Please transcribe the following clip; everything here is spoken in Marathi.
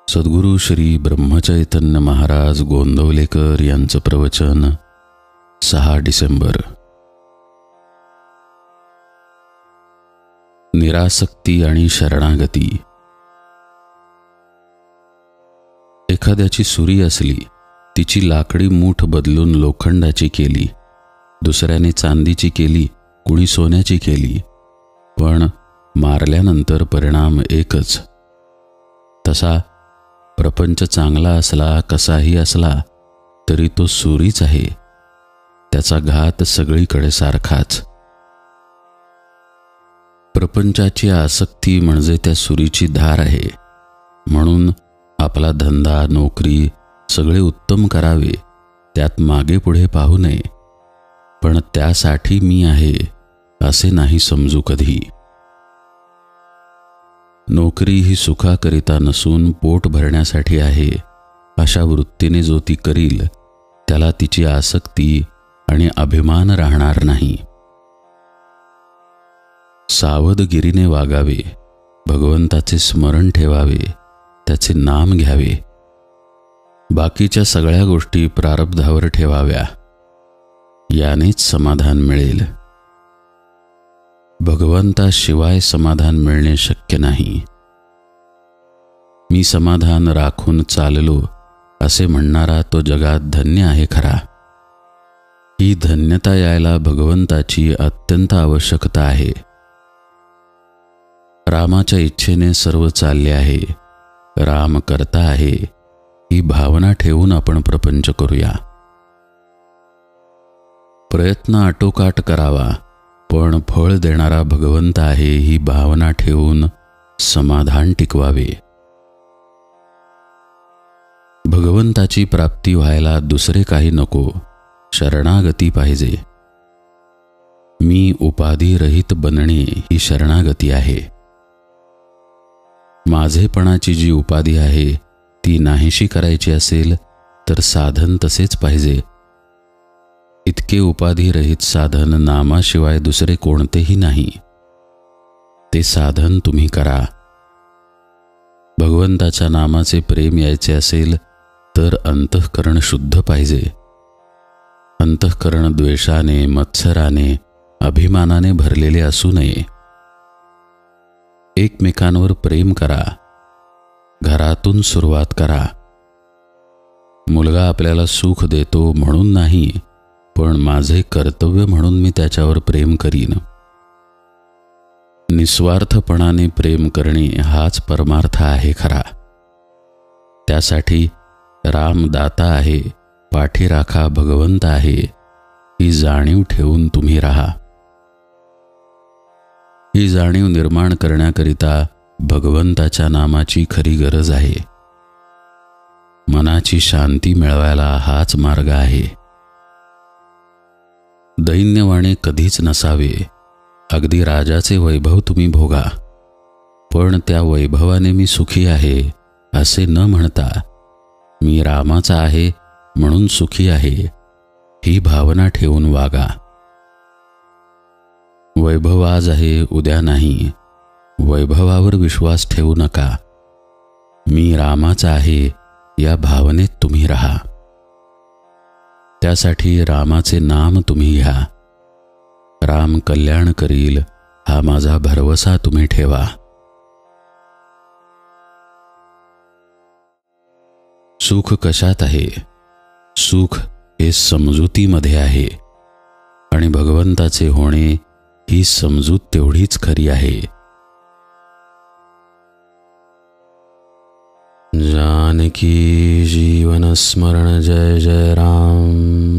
सद्गुरू श्री ब्रह्मचैतन्य महाराज गोंदवलेकर यांचं प्रवचन 6 डिसेंबर. निरासक्ती आणि शरणागती. एखाद्याची सुरी असली, तिची लाकडी मूठ बदलून लोखंडाची केली, दुसऱ्याने चांदीची केली, कुणी सोन्याची केली, पण मारल्यानंतर परिणाम एकच. तसा प्रपंच चांगला असला, कसाही असला, तरी तो सुरीच आहे. त्याचा घात सगळीकडे सारखाच. प्रपंचाची आसक्ती म्हणजे त्या सुरीची धार आहे. म्हणून आपला धंदा, नोकरी सगळे उत्तम करावे, त्यात मागे पुढे पाहू नये. पण त्यासाठी मी आहे असे नाही समजू कधी. नोकरी ही सुखाकरिता नसून पोट भरण्यासाठी आहे, अशा वृत्तीने जो ती करील, त्याला तिची आसक्ती आणि अभिमान राहणार नाही. सावधगिरीने वागावे, भगवंताचे स्मरण ठेवावे, त्याचे नाम घ्यावे. बाकीच्या सगळ्या गोष्टी प्रारब्धावर ठेवाव्या, यानेच समाधान मिळेल. भगवंताशिवाय समाधान मिळणे शक्य नाही. मी समाधान राखून चाललो असे म्हणणारा तो जगात धन्य आहे खरा. ही धन्यता यायला भगवंताची अत्यंत आवश्यकता आहे. रामाच्या इच्छेने सर्व चालले आहे, राम करता आहे, ही भावना ठेवून आपण प्रपंच करूया. प्रयत्न आटोकाट करावा, पण फळ देणारा भगवंत आहे ही भावना ठेवून समाधान टिकवावे. भगवंताची प्राप्ती व्हायला दुसरे काही नको, शरणागती पाहिजे. मी उपाधी रहित बनणे ही शरणागती आहे. माझेपणाची जी उपाधी आहे ती नाहीशी करायची असेल तर साधन तसेच पाहिजे. इतके उपाधिरहित साधन नामाशिवाय दुसरे कोणतेही नाही. ते साधन तुम्ही करा. भगवंताच्या नामाचे प्रेम यायचे असेल तर अंतःकरण शुद्ध पाहिजे. अंतःकरण द्वेषाने, मत्सराने, अभिमानाने भरलेले असू नये. एकमेकांवर प्रेम करा. घरातून सुरुवात करा. मुलगा आपल्याला सुख देतो म्हणून नाही, पण माझे कर्तव्य म्हणून मी त्याच्यावर प्रेम करीन. निस्वार्थपणाने प्रेम करणे हाच परमार्थ आहे खरा. त्यासाठी राम दाता आहे, पाठीराखा भगवंत आहे, ही जाणीव ठेवून तुम्ही राहा. ही जाणीव निर्माण करण्याकरिता भगवंताच्या नामाची खरी गरज आहे. मनाची शांती मिळवायला हाच मार्ग आहे. दैन्यवाणे कधीच नसावे. अगदी राजाचे वैभव तुम्ही भोगा, पण त्या वैभवाने मी सुखी आहे असे न म्हणता, मी रामाचा आहे म्हणून सुखी आहे, ही भावना ठेवून वागा. वैभव आज आहे, उद्या नाही. वैभवावर विश्वास ठेवू नका. मी रामाचा आहे या भावनेत तुम्ही राहा. त्यासाठी रामाचे नाम तुम्ही घ्या. राम कल्याण करील हा माझा भरवसा तुम्ही ठेवा. सुख कशात आहे? सुख हे समजुतीमध्ये आहे, आणि भगवंताचे होणे ही समजूत तेवढीच खरी आहे. जानकी जीवन स्मरण जय जय राम.